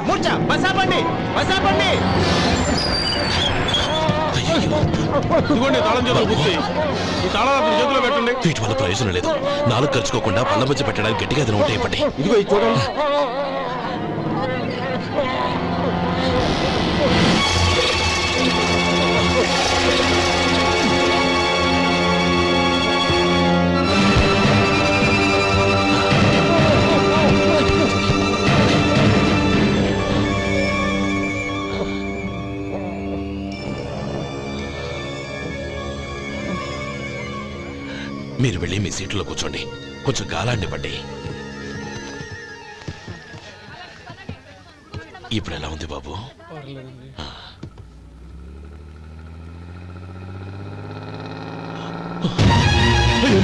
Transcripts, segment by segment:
మూర్ఛ బసాపండి బసాపండి. ఇదిగోండి తాళం చేతులు గుర్తి. ఈ తాళాలు చేతిలో పెట్టండి. వీటి వల్ల ప్రయోజనం లేదు. నాలుగు ఖర్చుకోకుండా పళ్ళ మధ్య పెట్టడానికి గట్టిగా అది నోట్ అయిపోండి. ఇదిగో ఇది చూడండి. మీరు వెళ్ళి మీ సీట్లో కూర్చోండి. కొంచెం గాలాండి పడ్డి. ఇప్పుడు ఎలా ఉంది బాబు?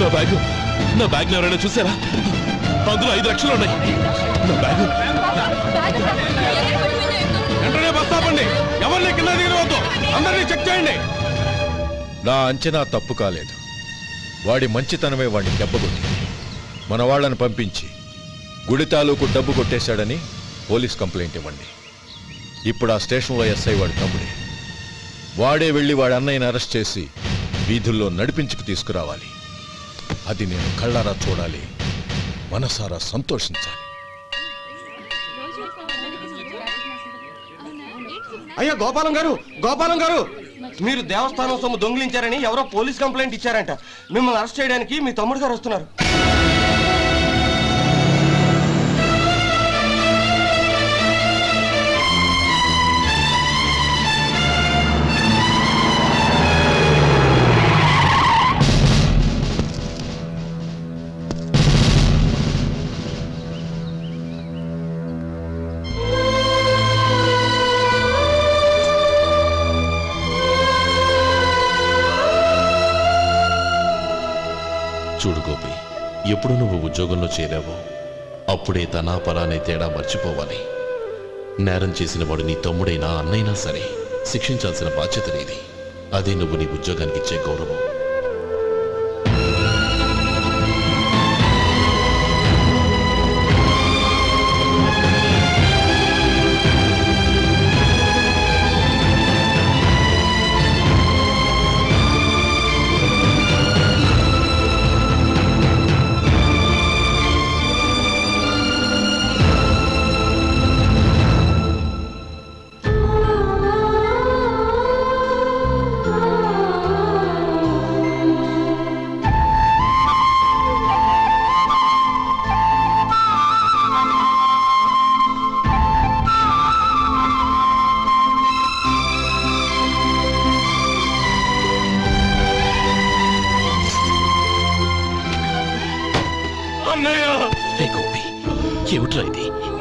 నా బ్యాగ్ ఎవరైనా చూసారా? అందులో 5 లక్షలు ఉన్నాయి. నా బ్యాగ్ వెంటనే బస్తాపండి. ఎవరిని కింద దిగవద్దు. అందరినీ చెక్ చేయండి. నా అంచనా తప్పు కాలేదు. వాడి మంచితనమే వాడిని దెబ్బకొట్టింది. మన వాళ్ళని పంపించి గుడి తాలూకు డబ్బు కొట్టేశాడని పోలీస్ కంప్లైంట్ ఇవ్వండి. ఇప్పుడు ఆ స్టేషన్లో ఎస్ఐ వాడి తమ్ముడే. వాడే వెళ్ళి వాడి అన్నయ్యని అరెస్ట్ చేసి వీధుల్లో నడిపించుకు తీసుకురావాలి. అది నేను కళ్ళారా చూడాలి, మనసారా సంతోషించాలి. అయ్యా గోపాలం గారు, మీరు దేవస్థానం సొమ్ము దొంగిలించారని ఎవరో పోలీస్ కంప్లైంట్ ఇచ్చారంట. మిమ్మల్ని అరెస్ట్ చేయడానికి మీ తమ్ముడు గారు వస్తున్నారు. చూడు గోపి, ఎప్పుడు నువ్వు ఉద్యోగంలో చేరావో అప్పుడే తనా పరానే తేడా మర్చిపోవాలి. నేరం చేసిన వాడు నీ తమ్ముడైనా అన్నైనా సరే శిక్షించాల్సిన బాధ్యత నీది. అదే నువ్వు నీ ఉద్యోగానికి ఇచ్చే గౌరవం.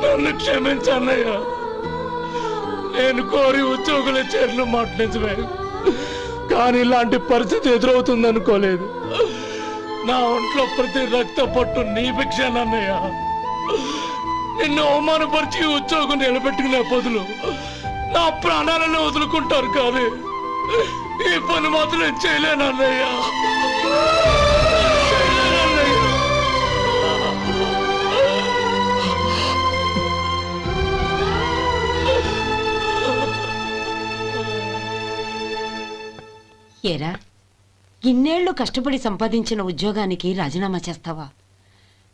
నన్ను క్షమించన్నయ్య. నేను కోరి ఉద్యోగుల చేతులు మాట్లాడమే, కానీ ఇలాంటి పరిస్థితి ఎదురవుతుంది అనుకోలేదు. నా ఒంట్లో ప్రతి రక్త పట్టు నీ భిక్షనన్నయ్య. నిన్ను అవమానపరిచి ఉద్యోగం నిలబెట్టుకునే బదులు నా ప్రాణాలను వదులుకుంటారు, కానీ ఈ పని మాత్రం చేయలేనన్నయ్య. ఏరా, ఇన్నేళ్లు కష్టపడి సంపాదించిన ఉద్యోగానికి రాజీనామా చేస్తావా?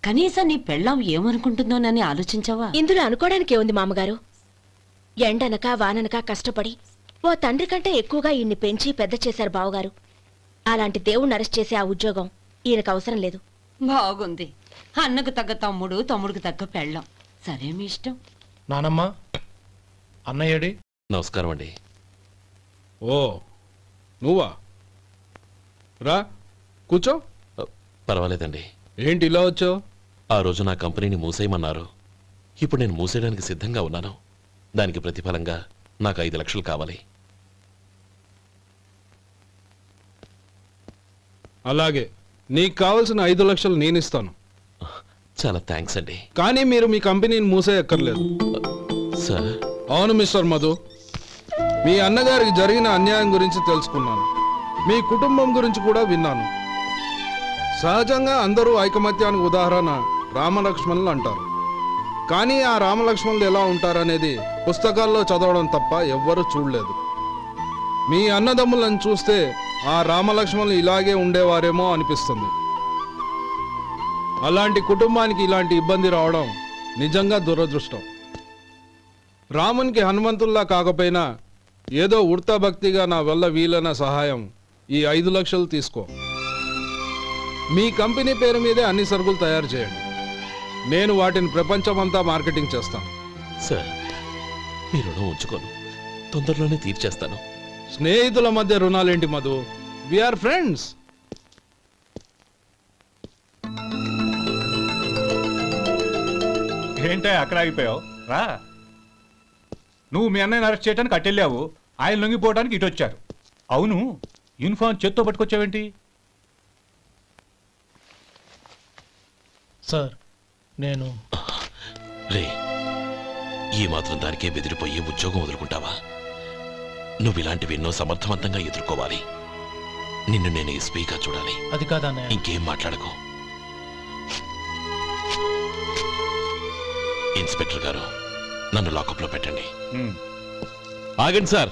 కనీసం నీ పెళ్ళాం ఏమనుకుంటుందోనని ఆలోచించావా? ఇందులో అనుకోవడానికి ఏముంది మామగారు? ఎండనక వాననక కష్టపడి ఓ తండ్రి కంటే ఎక్కువగా ఈయన్ని పెంచి పెద్ద చేశారు బావగారు. అలాంటి దేవుణ్ణి అరెస్ట్ చేసే ఆ ఉద్యోగం ఈయనకు అవసరం లేదు. బాగుంది. అన్నకు తగ్గ తమ్ముడు, తమ్ముడికి తగ్గ పెళ్ళాం. సరే, మీ ఇష్టం. నానమ్మ, అన్నయ్యడి. నమస్కారం అండి. ఓ నువ్వా? రా కూర్చో. పర్వాలేదండి. ఏంటి ఇలా వచ్చావు? ఆ రోజు నా కంపెనీని మూసేయమన్నారు. ఇప్పుడు నేను మూసేయడానికి సిద్ధంగా ఉన్నాను. దానికి ప్రతిఫలంగా నాకు 5 లక్షలు కావాలి. అలాగే, నీకు కావాల్సిన 5 లక్షలు నేను ఇస్తాను. చాలా థ్యాంక్స్ అండి. కానీ మీరు మీ కంపెనీని మూసేయక్కర్లేదు. సార్? అవును మిస్టర్ మధు, మీ అన్నగారికి జరిగిన అన్యాయం గురించి తెలుసుకున్నాను. మీ కుటుంబం గురించి కూడా విన్నాను. సహజంగా అందరూ ఐకమత్యానికి ఉదాహరణ రామలక్ష్మణులు అంటారు. కానీ ఆ రామలక్ష్మణులు ఎలా ఉంటారనేది పుస్తకాల్లో చదవడం తప్ప ఎవ్వరూ చూడలేదు. మీ అన్నదమ్ములను చూస్తే ఆ రామలక్ష్మణులు ఇలాగే ఉండేవారేమో అనిపిస్తుంది. అలాంటి కుటుంబానికి ఇలాంటి ఇబ్బంది రావడం నిజంగా దురదృష్టం. రామునికి హనుమంతుల్లా కాకపోయినా ఏదో ఉడతా భక్తిగా నా వల్ల వీలైన సహాయం ఈ 5 లక్షలు తీసుకో. మీ కంపెనీ పేరు మీదే అన్ని సరుకులు తయారు చేయండి. నేను వాటిని ప్రపంచమంతా మార్కెటింగ్ చేస్తాను. సార్, మీ రుణం ఉంచుకోను, తొందరలోనే తీర్చేస్తాను. స్నేహితుల మధ్య రుణాలేంటి మధు? We are friends. ఏంటే అక్కడ ఆగిపోయావు? రా. నువ్వు మీ అన్నయ్యని అరెస్ట్ చేయడానికి అట్టెళ్ళావు, ఆయన లొంగిపోవడానికి ఇటు వచ్చారు. అవును, యూనిఫామ్ చేత్తో పట్టుకొచ్చావేంటి? సార్, నేను రే, ఈ మాత్రం దానికే బెదిరిపోయి ఉద్యోగం వదులుకుంటావా? నువ్వు ఇలాంటివి ఎన్నో సమర్థవంతంగా ఎదుర్కోవాలి. నిన్ను నేను ఎస్పీగా చూడాలి. అది కాదన్నయ్య. ఇంకేం మాట్లాడకు. ఇన్స్పెక్టర్ గారు, నన్ను లాకప్లో పెట్టండి. ఆగండి సార్,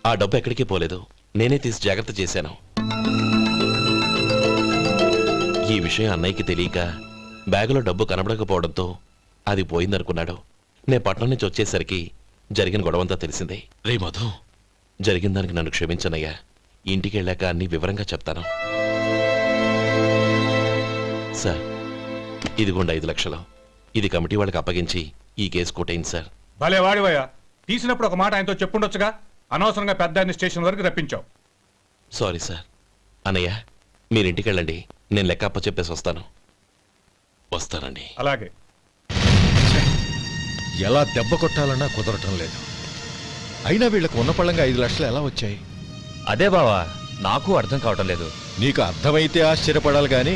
ఆ డబ్బు ఎక్కడికి పోలేదు, నేనే తీసి జాగ్రత్త చేశాను. ఈ విషయం అన్నయ్యకి తెలియక బ్యాగులో డబ్బు కనబడకపోవడంతో అది పోయిందనుకున్నాడు. నే పట్నం నుంచి వచ్చేసరికి జరిగిన గొడవంతా తెలిసిందే. రే మధు, జరిగిన దానికి నన్ను క్షమించనయ్యా. ఇంటికి వెళ్ళాక అన్ని వివరంగా చెప్తాను. సార్, ఇదిగోండి 5 లక్షలు. ఇది కమిటీ వాళ్ళకి అప్పగించి ఈ కేసు కొట్టేయండి సార్. భలే వాడివయ్యా, తీసినప్పుడు ఒక మాట ఆయనతో చెప్పుండొచ్చుగా. అనవసరంగా పెద్ద స్టేషన్ వరకు రప్పించావు. Sorry sir. అన్నయ్య, మీరింటికి వెళ్ళండి, నేను లెక్క అప్ప చెప్పేసి వస్తానండి. అలాగే. ఎలా దెబ్బ కొట్టాలన్నా కుదరటం లేదు. అయినా వీళ్ళకు ఉన్న పళ్ళంగా 5 లక్షలు ఎలా వచ్చాయి? అదే బావా, నాకు అర్థం కావటం లేదు. నీకు అర్థమైతే ఆశ్చర్యపడాలి కానీ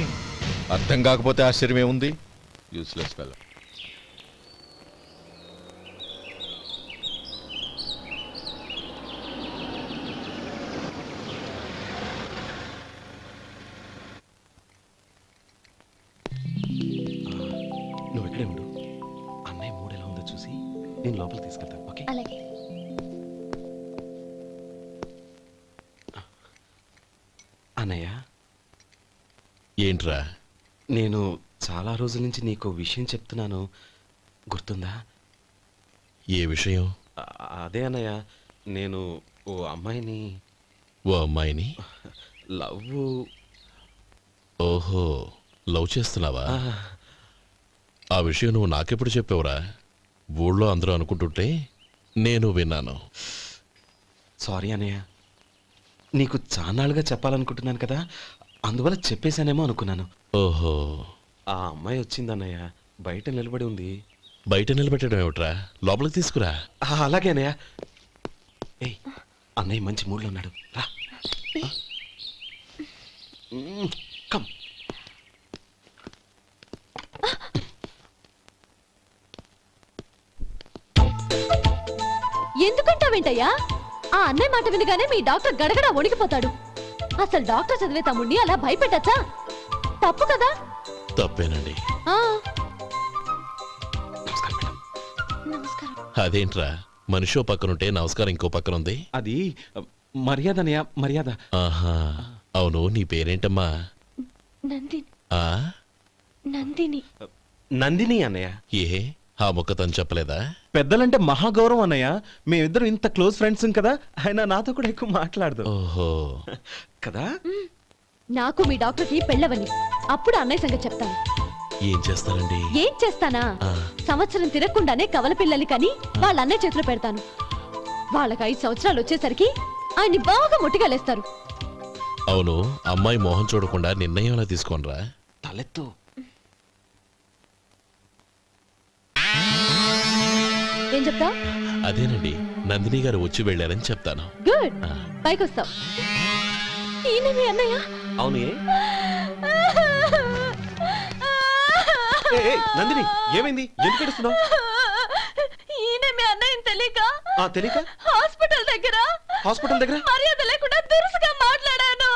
అర్థం కాకపోతే ఆశ్చర్యమే ఉంది. Useless fellow. నువ్వు ఇక్కడే ఉండు. అన్నయ్య మూడు ఎలా ఉందో చూసి నేను లోపలికి తీసుకెళ్తాను. ఓకే? అలాగే. అన్నయ్య, ఏంట్రా? నేను చాలా రోజుల నుంచి నీకు విషయం చెప్తున్నాను, గుర్తుందా? ఏ విషయం? అదే అన్నయ్య, నేను ఓ అమ్మాయిని లవ్. ఓహో, లవ్ చేస్తున్నావా? ఆ విషయం నువ్వు నాకెప్పుడు చెప్పావురా? ఊళ్ళో అందరూ అనుకుంటుంటే నేను విన్నాను. సారీ అన్నయ్య, నీకు చాన్నాళ్ళుగా చెప్పాలనుకుంటున్నాను కదా, అందువల్ల చెప్పేశానేమో అనుకున్నాను. ఓహో, ఆ అమ్మాయి వచ్చిందన్నయ్య, బయట నిలబడి ఉంది. బయట నిలబెట్టడం ఏమిట్రా? లోపలికి తీసుకురా. అలాగే అన్నయ్య. ఏయ్, అన్నయ్య మంచి మూడ్లో ఉన్నాడు, రా. కమ్. ఎందుకంటావేంటయ్యా? ఆ అన్నయ్య మాట వినగానే మీ డాక్టర్ గడగడ వణికిపోతాడు. అసలు డాక్టర్ చదివే తమ్ముడిని అలా భయపెట్టచ్చా? తప్పు కదా? తప్పేనండి. అదేంట్రా, మనిషో పక్కనుంటే నమస్కారం ఇంకో పక్కన ఉంది? అది మర్యాద అన్నయ్య, మర్యాద. ఆహా, అవును, నీ పేరేంటమ్మా? నందిని. నందిని అన్నయ్య. ఏ, ఆ మొక్క తను చెప్పలేదా? పెద్దలంటే మహాగౌరవం అన్నయ్య, మేమిద్దరం ఇంత క్లోజ్ ఫ్రెండ్స్ కదా, ఆయన నాతో కూడా ఎక్కువ మాట్లాడదు. ఓహో కదా. నాకు మీ డాక్టర్కి పెళ్ళవని, అప్పుడు అన్నయ్య సంగతి చెప్తాను. ఏం చేస్తానండి? ఏం చేస్తానా? సంవత్సరం తిరగకుండానే కవల పిల్లల్ని కని వాళ్ళ అన్నయ్య చేతిలో పెడతాను. వాళ్ళకి 5 సంవత్సరాలు వచ్చేసరికి ఆయన్ని బాగా ముట్టిగలేస్తారు. అవును, అమ్మాయి మోహం చూడకుండా నిర్ణయం ఎలా తీసుకోనరా? తలెత్తు. ఏం చెప్తా? అదేనండి, నందిని గారు వచ్చి వెళ్ళారని చెప్తాను. గుడ్, పైకి వస్తావు. ఈయన మీ అన్నయ్య? అవును. నందిని, ఏమైంది? ఎందుకు ఏడుస్తున్నావు? ఈయన మీ అన్నయ్యని తెలియక తెలియక హాస్పిటల్ దగ్గర మర్యాద లేకుండా దురుసుగా మాట్లాడాను.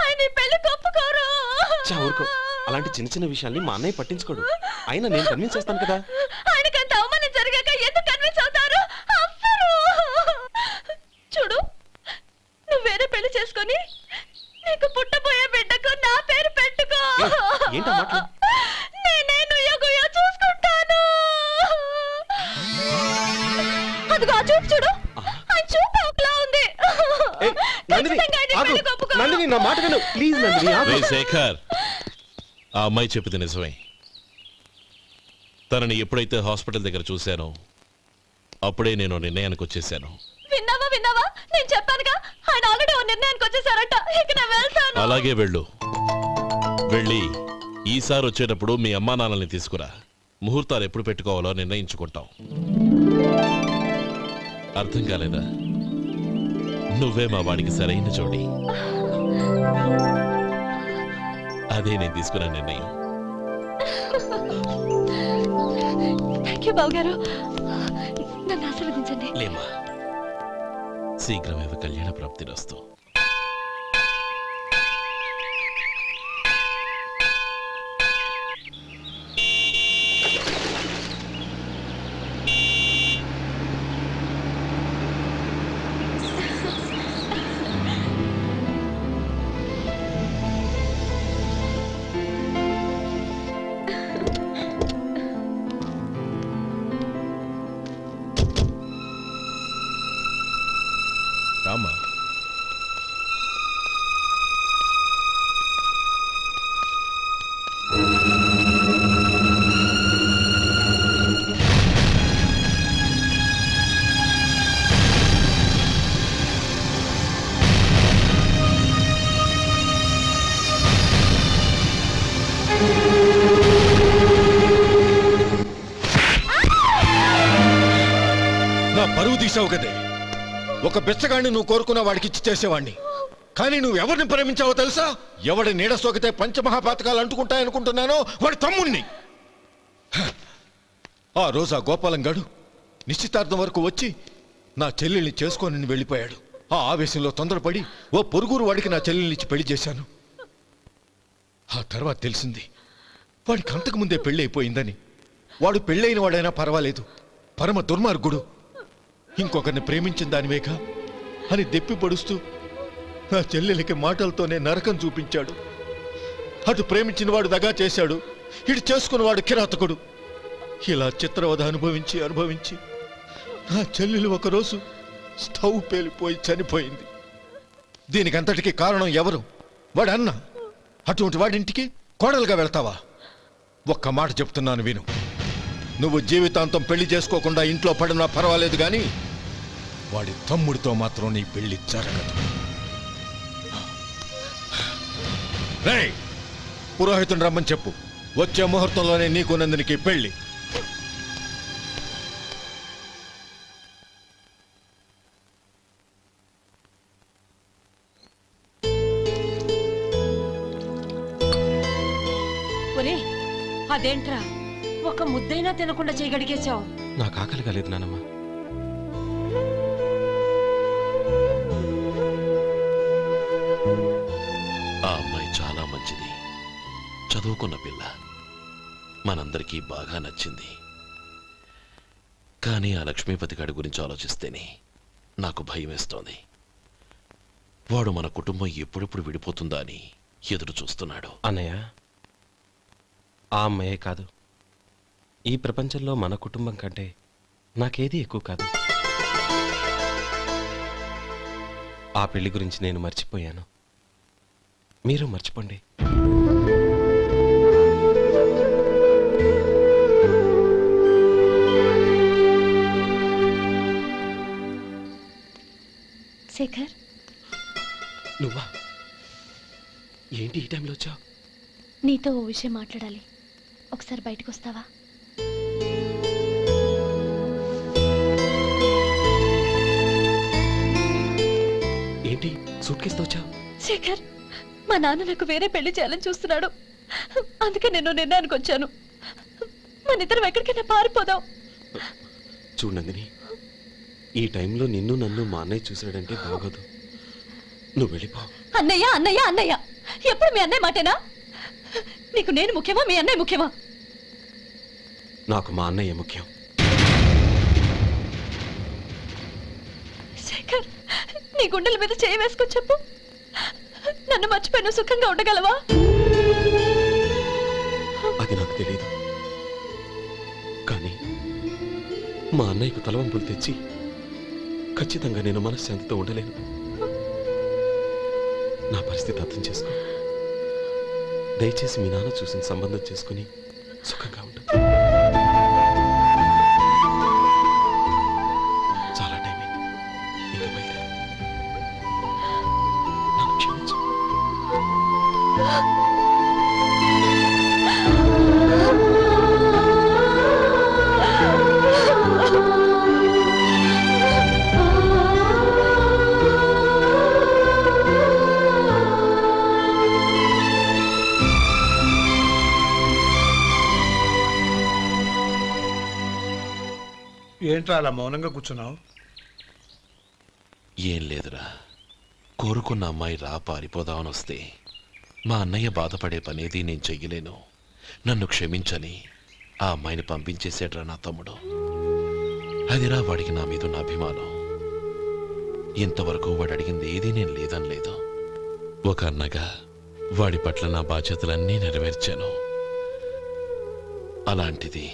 ఆయన పెళ్లి ఒప్పుకోరు. ఊరుకో, అలాంటి చిన్న చిన్న విషయాల్ని మా అన్నయ్య పట్టించుకోడు. అయినా నేను కన్విన్స్ చేస్తాను కదా. ఆయనకంత అవమానం జరిగాక ఎందుకు కన్విన్స్ అవుతారు? చూడు, నువ్వు వేరే పెళ్లి చేసుకొని నీకు పుట్టబోయే బిడ్డకు నా పేరు పెట్టుకో. ఏంటో మాట్లాడు. నేనే నుయ్యగుయ్య చూసుకుంటాను. అదిగో ఆ చూపు చూడు, ఆ చూపు ఒకలా ఉంది. నందిని నా మాట విను ప్లీజ్. నందిని శేఖర్, ఆ అమ్మాయి చెప్పింది నిజమే. తనని ఎప్పుడైతే హాస్పిటల్ దగ్గర చూశానో అప్పుడే నేను నిర్ణయానికి వచ్చేసాను. విన్నావా? నేను చెప్పానుగా, ఆయన ఆల్రెడీ ఓ నిర్ణయానికి వచ్చేసారట. ఇక నేను వెళ్తాను. అలాగే వెళ్ళి ఈసారి వచ్చేటప్పుడు మీ అమ్మా నాన్నల్ని తీసుకురా. ముహూర్తాలు ఎప్పుడు పెట్టుకోవాలో నిర్ణయించుకుంటాం. అర్థం కాలేదా? నువ్వే మా వాడికి సరైన జోడి. అదే నేను తీసుకున్న నిర్ణయం. థాంక్యూ బావగారు, నన్ను ఆశీర్వదించండి. లేమ్మా, శీఘ్రమేవ కళ్యాణ ప్రాప్తిరస్తు. రామ్మా. నా పరువు తీసావు కదే. ఒక బిచ్చగాడిని నువ్వు కోరుకున్న వాడికి ఇచ్చి చేసేవాడిని. కానీ నువ్వు ఎవరిని ప్రేమించావో తెలుసా? ఎవడి నీడ సోకితే పంచమహాపాతకాలు అంటుకుంటాయనుకుంటున్నానో వాడి తమ్ముణ్ణి. ఆ రోజు ఆ గోపాలం గాడు నిశ్చితార్థం వరకు వచ్చి నా చెల్లెల్ని చేసుకొని వెళ్ళిపోయాడు. ఆ ఆవేశంలో తొందరపడి ఓ పొరుగురు వాడికి నా చెల్లెల్ని ఇచ్చి పెళ్లి చేశాను. ఆ తర్వాత తెలిసింది వాడికి అంతకుముందే పెళ్లి అయిపోయిందని. వాడు పెళ్ళైన వాడైనా పర్వాలేదు, పరమ దుర్మార్గుడు. ఇంకొకరిని ప్రేమించిన దానివేగా అని దెప్పి పడుస్తూ నా చెల్లెలికి మాటలతోనే నరకం చూపించాడు. అటు ప్రేమించిన వాడు దగా చేశాడు, ఇటు చేసుకున్నవాడు కిరాతకుడు. ఇలా చిత్రవధ అనుభవించి నా చెల్లెలు ఒకరోజు స్టవ్ పేలిపోయి చనిపోయింది. దీనికంతటికీ కారణం ఎవరు? వాడు అన్న. అటువంటి వాడింటికి కోడలుగా వెళ్తావా? ఒక్క మాట చెప్తున్నాను విను. నువ్వు జీవితాంతం పెళ్లి చేసుకోకుండా ఇంట్లో పడినా పర్వాలేదు, కానీ వాడి తమ్ముడితో మాత్రం నీ పెళ్లి జరగదు. రేయ్, పురోహితుని రమ్మని చెప్పు. వచ్చే ముహూర్తంలోనే నీకు నందినికి పెళ్లి. అదేంట్రా, ఒక ముద్దైనా తినకుండా చేయగడిగేశావు? నాకు ఆకలి కాలేదు నానమ్మ. ఆ అమ్మాయి చాలా మంచిది, చదువుకున్న పిల్ల, మనందరికీ బాగా నచ్చింది. కానీ ఆ లక్ష్మీపతి గారి గురించి ఆలోచిస్తేనే నాకు భయం వేస్తోంది. వాడు మన కుటుంబం ఎప్పుడెప్పుడు విడిపోతుందా అని ఎదురు చూస్తున్నాడు. అన్నయ్య, ఆ అమ్మాయే కాదు, ఈ ప్రపంచంలో మన కుటుంబం కంటే నాకేది ఎక్కువ కాదు. ఆ పెళ్లి గురించి నేను మర్చిపోయాను, మీరు మర్చిపోండి. శేఖర్, నువ్వా? ఏంటి ఈ టైంలో వచ్చావు? నీతో ఓ విషయం మాట్లాడాలి, ఒకసారి బయటకు వస్తావా? ఏంటి సూట్ కేసుతో వచ్చావు? శేఖర్, మా నాన్న నాకు వేరే పెళ్లి చేయాలని చూస్తున్నాడు. అందుకే నేను నిర్ణయానికి వచ్చాను. మన ఇద్దరం ఎక్కడికైనా పారిపోదాం. చూడు నందిని, ఈ టైంలో నిన్ను నన్ను మా అన్నయ్య చూశాడంటే బాగోదు. నువ్వు వెళ్ళిపో. అన్నయ్య అన్నయ్య అన్నయ్య, ఎప్పుడు మీ అన్నయ్య మాటేనా? నీకు నేను ముఖ్యమా, మీ అన్నయ్య ముఖ్యమా? నాకు మా అన్నయ్య ముఖ్యం. శేఖర్, నీ గుండెల మీద చేయి వేసుకొని చెప్పు, నన్ను మర్చిపోయి సుఖంగా ఉండగలవా? అది నాకు తెలియదు, కానీ మా అన్నయ్యకు తలవంపులు తెచ్చి ఖచ్చితంగా నేను మనశ్శాంతితో ఉండలేను. నా పరిస్థితి అర్థం చేసుకో. దయచేసి మీ నాన్న చూసిన సంబంధం చేసుకుని సుఖంగా ఉండు. చాలా టైం అయింది, ఇంకా బయలుదేరు. నన్ను క్షమించు. ఏంట్రా అలా మౌనంగా కూర్చున్నావు? ఏం లేదురా, కోరుకున్న అమ్మాయి రా పారిపోదామని వస్తే మా అన్నయ్య బాధపడే పనేది నేను చెయ్యలేను, నన్ను క్షమించని ఆ అమ్మాయిని పంపించేసాడ్రా నా తమ్ముడు. అదిరా వాడికి నా మీద ఉన్న అభిమానం. ఇంతవరకు వాడు అడిగింది ఏదీ నేను లేదని లేదు. ఒక అన్నగా వాడి పట్ల నా బాధ్యతలన్నీ నెరవేర్చాను. అలాంటిది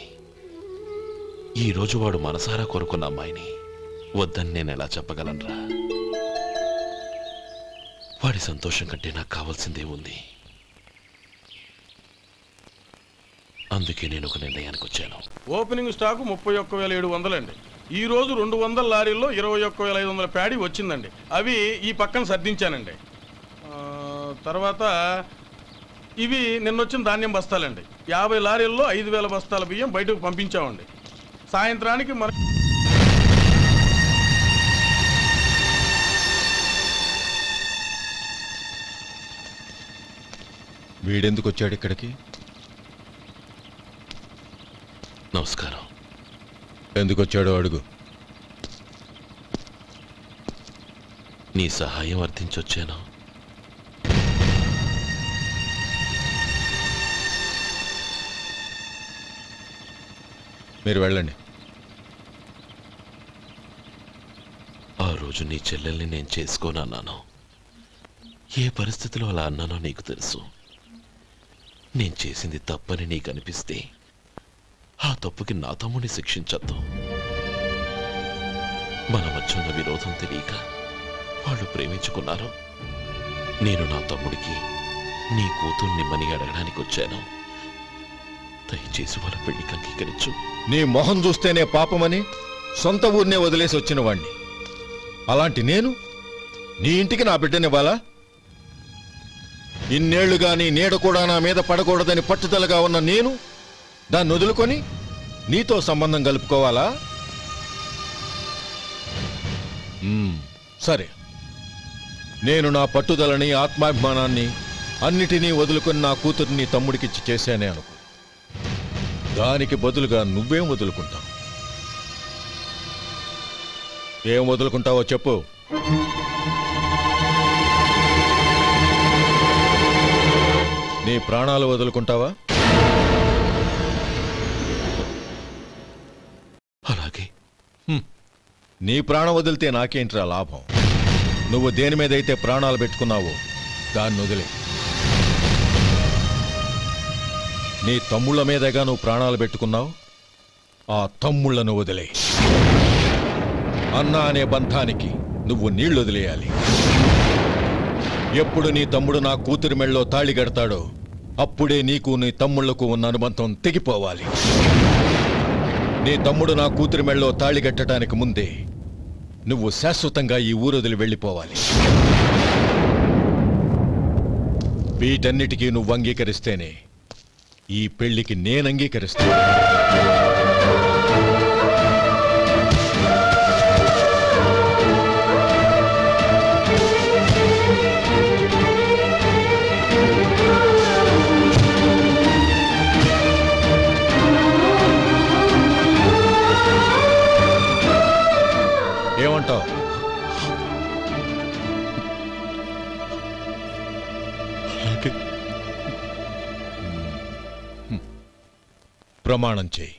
ఈరోజు వాడు మనసారా కోరుకున్న అమ్మాయిని వద్దని నేను ఎలా చెప్పగలనురా? వాడి సంతోషం కంటే నాకు కావాల్సిందే ఉంది. అందుకే నేను ఒక నిర్ణయానికి వచ్చాను. ఓపెనింగ్ స్టాకు 31,700 అండి. ఈ రోజు 200 లారీల్లో 21,500 ప్యాడీ వచ్చిందండి. అవి ఈ పక్కన సర్దించానండి. తర్వాత ఇవి నిన్నొచ్చిన ధాన్యం బస్తాలండి. 50 లారీల్లో 5,000 బస్తాల బియ్యం బయటకు పంపించామండి. సాయంత్రానికి మన వీడెందుకు వచ్చాడు ఇక్కడికి? నమస్కారం. ఎందుకు వచ్చాడో అడుగు. నీ సహాయం అర్థించొచ్చాను. మీరు వెళ్ళండి. ఆ రోజు నీ చెల్లెల్ని నేను చేసుకోనన్నాను. ఏ పరిస్థితిలో అలా అన్నానో నీకు తెలుసు. నేను చేసింది తప్పని నీకు అనిపిస్తే ఆ తప్పుకి నా తమ్ముడిని శిక్షించద్దు. మన మధ్య ఉన్న విరోధం తెలియక వాళ్ళు ప్రేమించుకున్నారు. నేను నా తమ్ముడికి నీ కూతుర్నిమ్మని అడగడానికి వచ్చాను. దయచేసి వాళ్ళ పెళ్లికి అంగీకరించు. నీ మొహం చూస్తేనే పాపమని సొంత ఊరినే వదిలేసి వచ్చిన వాణ్ణి. అలాంటి నేను నీ ఇంటికి నా బిడ్డనివ్వాలా? ఇన్నేళ్లుగా నీ నీడ కూడా నా మీద పడకూడదని పట్టుదలగా ఉన్న నేను దాన్ని వదులుకొని నీతో సంబంధం కలుపుకోవాలా? సరే, నేను నా పట్టుదలని ఆత్మాభిమానాన్ని అన్నిటినీ వదులుకొని నా కూతుర్ని తమ్ముడికిచ్చి చేశానే అనుకో. దానికి బదులుగా నువ్వేం వదులుకుంటావు? ఏం వదులుకుంటావో చెప్పు. నీ ప్రాణాలు వదులుకుంటావా? అలాగే. నీ ప్రాణం వదిలితే నాకేంట్రా లాభం? నువ్వు దేని మీదైతే ప్రాణాలు పెట్టుకున్నావో దాన్ని వదిలే. నీ తమ్ముళ్ళ మీదగా నువ్వు ప్రాణాలు పెట్టుకున్నావు, ఆ తమ్ముళ్లను వదిలే. అన్న అనే బంధానికి నువ్వు నీళ్లు వదిలేయాలి. ఎప్పుడు నీ తమ్ముడు నా కూతురి మెళ్ళలో తాళి కడతాడో అప్పుడే నీకు నీ తమ్ముళ్లకు ఉన్న అనుబంధం తెగిపోవాలి. నీ తమ్ముడు నా కూతురి మెళ్ళలో తాళి కట్టడానికి ముందే నువ్వు శాశ్వతంగా ఈ ఊరు వదిలి వెళ్ళిపోవాలి. వీటన్నిటికీ నువ్వు అంగీకరిస్తేనే ఈ పెళ్లికి నేను అంగీకరిస్తాను. ఏమంటావు? ప్రమాణం చేయి.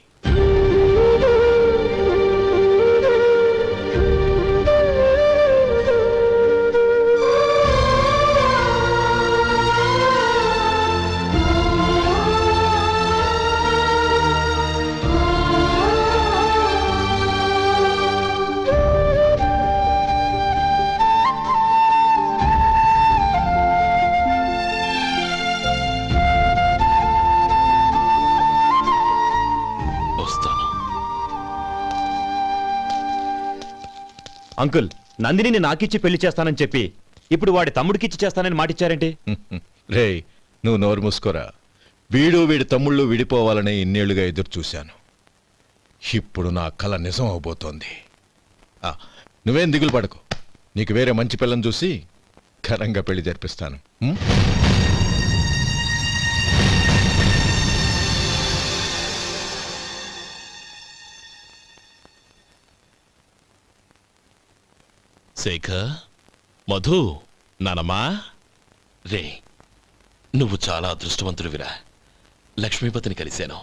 అంకుల్, నందిని నాకిచ్చి పెళ్లి చేస్తానని చెప్పి ఇప్పుడు వాడి తమ్ముడికిచ్చి చేస్తానని మాటిచ్చారేంటి? రే, నువ్వు నోరు మూసుకోరా. వీడి తమ్ముళ్ళు విడిపోవాలని ఇన్నేళ్లుగా ఎదురు చూశాను. ఇప్పుడు నా కల నిజం అవబోతోంది. నువ్వేం దిగులు పడకు. నీకు వేరే మంచి పిల్లని చూసి ఘనంగా పెళ్లి జరిపిస్తాను. శేఖర్, మధు, నానమ్మా, రే, నువ్వు చాలా అదృష్టవంతుడివిరా. లక్ష్మీపతిని కలిశాను.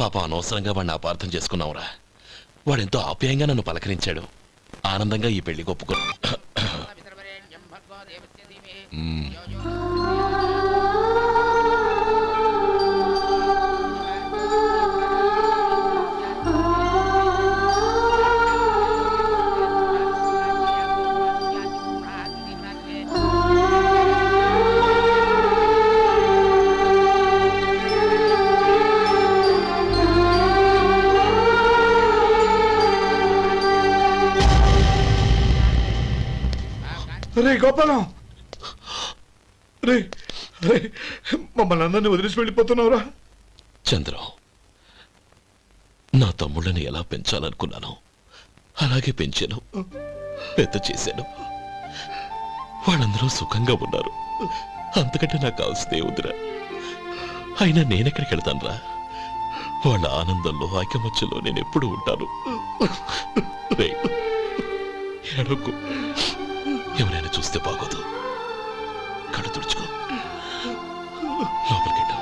పాప అనవసరంగా వాడిని అపార్థం చేసుకున్నావురా. వాడెంతో ఆప్యాయంగా నన్ను పలకరించాడు. ఆనందంగా ఈ పెళ్లి ఒప్పుకో. రే గోపాలం, రే రే, మమ్మల్ని అందరినీ వదిలేసి వెళ్ళిపోతున్నావురా? చంద్రం, నా తమ్ముళ్ళని ఎలా పెంచాలనుకున్నాను అలాగే పెంచాను, పెద్ద చేశాను. వాళ్ళందరూ సుఖంగా ఉన్నారు. అంతకంటే నాకు కావాల్సిందే ఉందిరా. అయినా నేనెక్కడికి వెళ్తానురా? వాళ్ళ ఆనందంలో ఐకమత్యంలో నేను ఎప్పుడు ఉంటాను. ఎడకు, ఎవరైనా చూస్తే బాగోదు. కళ్ళు తుడుచుకో, లోపలికి వెళ్ళు.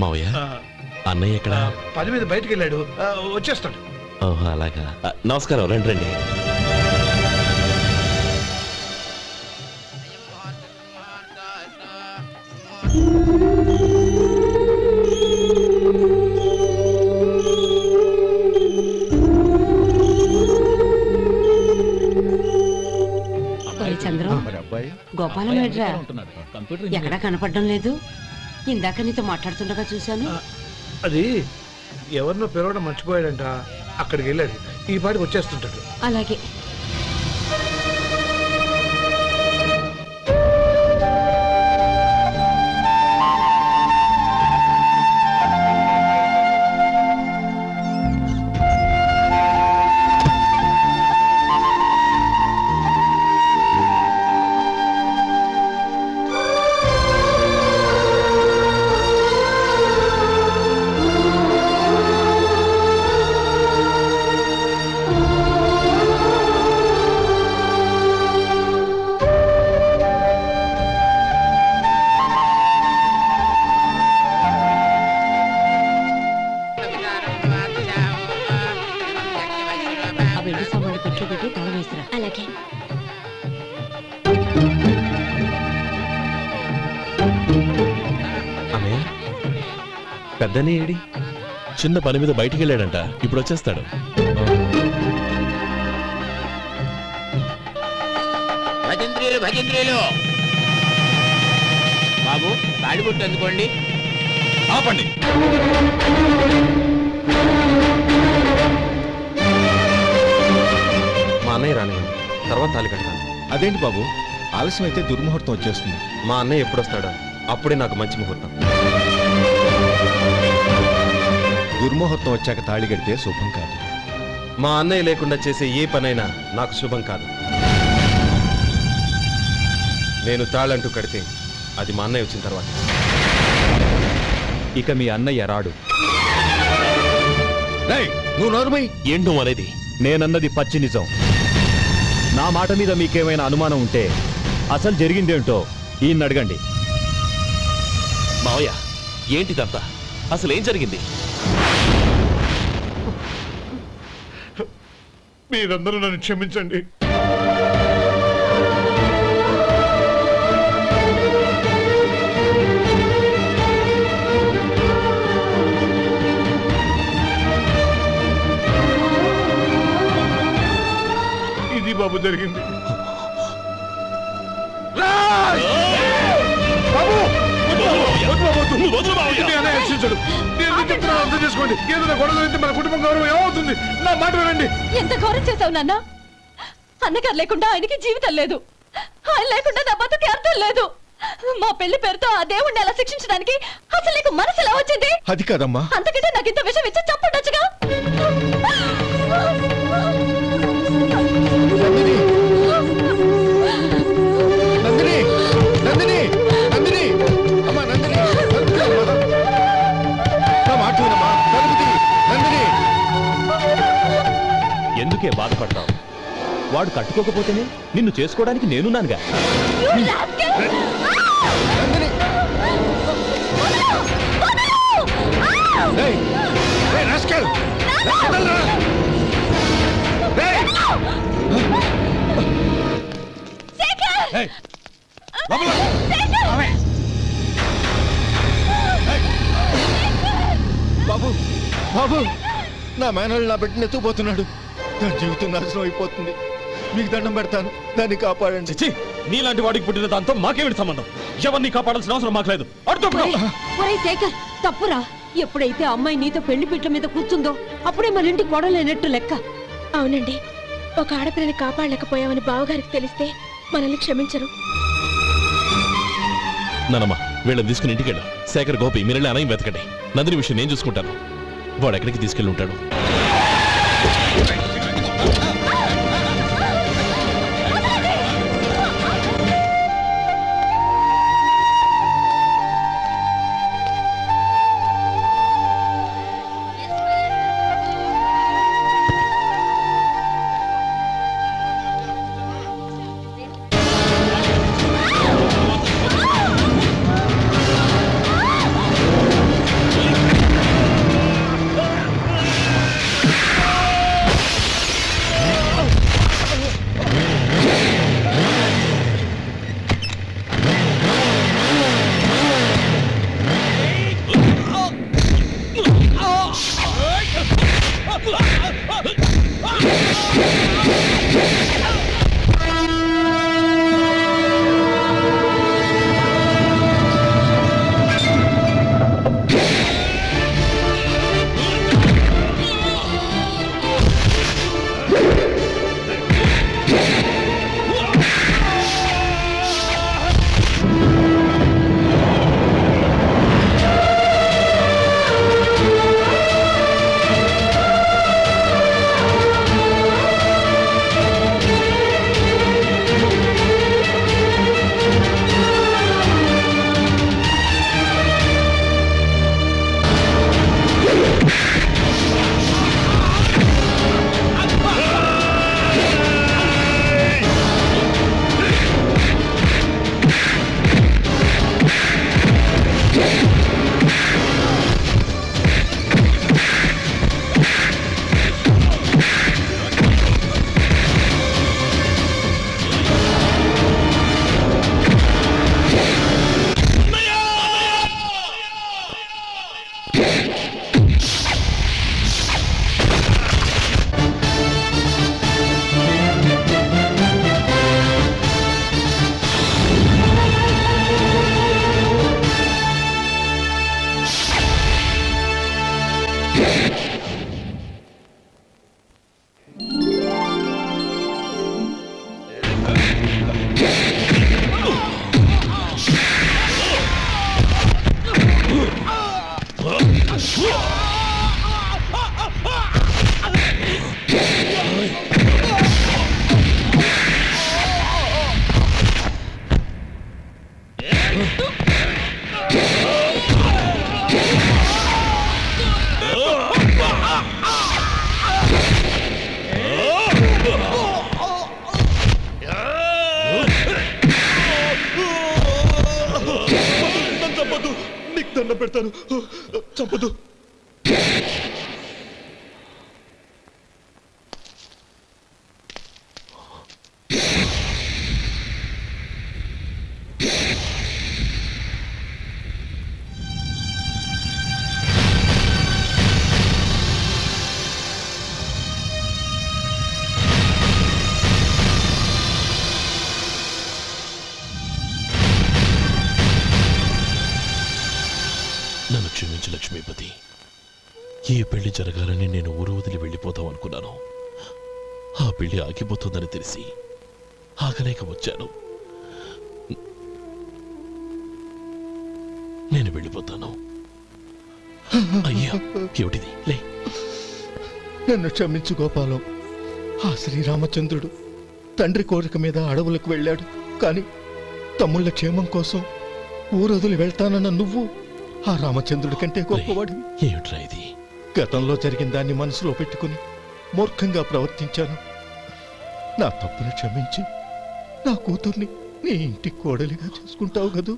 మావయ్య, అన్నయ్య ఎక్కడ? పని మీద బయటికి వెళ్ళాడు, వచ్చేస్తాడు. ఓహో, అలాగా. నమస్కారం, రండి రండి. చంద్రం, గోపాలం ఏడ్రా? ఎక్కడా కనపడడం లేదు. ఇందాక నీతో మాట్లాడుతుండగా చూశాను. అది ఎవరినో పిలవడం మర్చిపోయాడంట, అక్కడికి వెళ్ళాడు. ఈ పాటికి వచ్చేస్తుంటాడు. అలాగే. అలాగే. అన్నయ్య, పెద్దనే ఏడి? చిన్న పని మీద బయటికి వెళ్ళాడంట, ఇప్పుడు వచ్చేస్తాడు. భజంత్రీలు భజంత్రీలు, బాబు తాడిబొట్టు అందుకోండి. ఆపండి. మా అన్నయ్య రానివ్వండి, తర్వాత తాళి కడతాను. అదేంటి బాబు, ఆలస్యం అయితే దుర్ముహూర్తం వచ్చేస్తుంది. మా అన్నయ్య ఎప్పుడు వస్తాడో అప్పుడే నాకు మంచి ముహూర్తం. దుర్ముహూర్తం వచ్చాక తాళి కడితే శుభం కాదు. మా అన్నయ్య లేకుండా చేసే ఏ పనైనా నాకు శుభం కాదు. నేను తాళంటూ కడితే అది మా అన్నయ్య వచ్చిన తర్వాత. ఇక మీ అన్నయ్య రాడు. నువ్వు నోరుమై. ఏంటో అనేది? నేనన్నది పచ్చి నిజం. నా మాట మీద మీకేమైనా అనుమానం ఉంటే అసలు జరిగిందేంటో ఈయన్ని అడగండి. మావయ్య, ఏంటిదంతా? అసలు ఏం జరిగింది? మీరందరూ నన్ను క్షమించండి. ఇది బాబు జరిగింది. అర్థం చేసుకోండి. ఏదైనా గొడవ అయితే మన కుటుంబం గౌరవం ఏమవుతుంది? నా మాట వినండి. ఎంత ఘోరం చేశావు నాన్న. అన్నగారు లేకుండా ఆయనకి జీవితం లేదు. ఆయన లేకుండా నా బతుకి అర్థం లేదు. మా పెళ్లి పేరుతో ఆ దేవుణ్ణి ఎలా శిక్షించడానికి అసలు నీకు మనసు ఎలా వచ్చింది? అది కాదమ్మా. అంతకంటే నాకు ఇంత విషయం ఇచ్చి చంపుండొచ్చుగా. నందిని, నందిని, నందిని, అమ్మా నందిని, నా మాట వినమ్మా. నందిని, ఎందుకే బాధపడతావు? వాడు కట్టుకోకపోతేనే నిన్ను చేసుకోవడానికి నేనున్నానుగా. బాబు, బాబు, నా మేనల్ని నా బిడ్డను ఎత్తుకుపోతున్నాడు. దాని జీవితం నాశనం అయిపోతుంది. మీకు దండం పెడతాను, దాన్ని కాపాడండి. నీలాంటి వాడికి పుట్టిన దాంతో మాకేమిటి సంబంధం? ఎవరిని కాపాడాల్సిన అవసరం మాకు లేదు. ఒరేయ్ శేఖర్, తప్పురా. ఎప్పుడైతే అమ్మాయి నీతో పెళ్లి పీట్ల మీద కూర్చుందో అప్పుడే మన ఇంటికి గొడవలేనట్టు లెక్క. అవునండి, ఒక ఆడపిల్లని కాపాడలేకపోయామని బావగారికి తెలిస్తే మనల్ని క్షమించరు. నానమ్మ, వీళ్ళని తీసుకుని ఇంటికి వెళ్ళు. శేఖర్, గోపి, మీరెళ్ళి అన్నయ్య వెతకండి. నందిని విషయం నేను చూసుకుంటాను. వాడు ఎక్కడికి తీసుకెళ్ళి ఉంటాడు? దండ పెడతాను, చంపదు. నన్ను క్షమించు లక్ష్మీపతి. ఏ పెళ్లి జరగాలని నేను ఊరు వదిలి వెళ్ళిపోతాం అనుకున్నాను. ఆ పెళ్లి ఆగిపోతుందని తెలిసి ఆగలేక వచ్చాను. నేను వెళ్ళిపోతాను. అయ్యా, ఏమిటిది? లే. నన్ను క్షమించు గోపాలం. ఆ శ్రీరామచంద్రుడు తండ్రి కోరిక మీద అడవులకు వెళ్ళాడు. కానీ తమ్ముళ్ళ క్షేమం కోసం ఊరొదిలి వెళ్తానన్న నువ్వు ఆ రామచంద్రుడి కంటే గొప్పవాడివి. ఏమిట్రా ఇది? గతంలో జరిగిన దాన్ని మనసులో పెట్టుకుని మూర్ఖంగా ప్రవర్తించాను. నా తప్పును క్షమించి నా కూతుర్ని నీ ఇంటి కోడలిగా చూసుకుంటావు కదూ.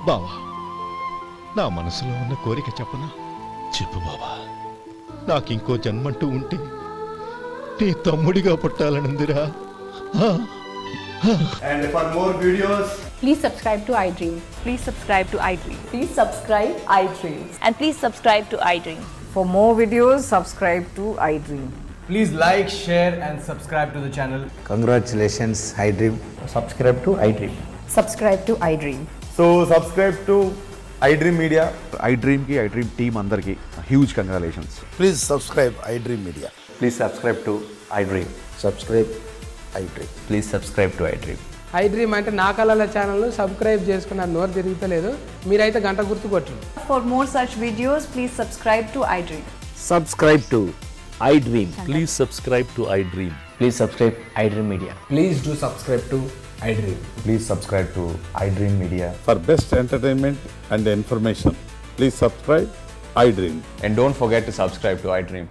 బావా, నా మనసులో ఉన్న కోరిక చెప్పనా? చెప్పు బావా. నాకింకో జన్మంటూ ఉంటే నీ తమ్ముడిగా పుట్టాలనుందిరా. And for more videos, please subscribe to iDream. Please subscribe to iDream. Please subscribe iDream. And please subscribe to iDream. For more videos, subscribe to iDream. please like, share and subscribe to the channel. Congratulations, iDream. Subscribe to iDream. Subscribe to iDream. So subscribe to iDream Media. iDream ki iDream team andarki huge congratulations. Please subscribe iDream Media. Please subscribe to iDream. Subscribe iDream. Please subscribe to iDream. iDream అంటే నా కళల channel subscribe చేసుకున్న నోరు తిరుగుతలేదు. మీరైతే గంట గుర్తు కొట్టండి. For more such videos, please subscribe to iDream. Subscribe to iDream. Please subscribe to iDream. Please subscribe iDream Media. Please do subscribe to iDream. Please subscribe to iDream Media. For best entertainment and information, please subscribe iDream. And don't forget to subscribe to iDream.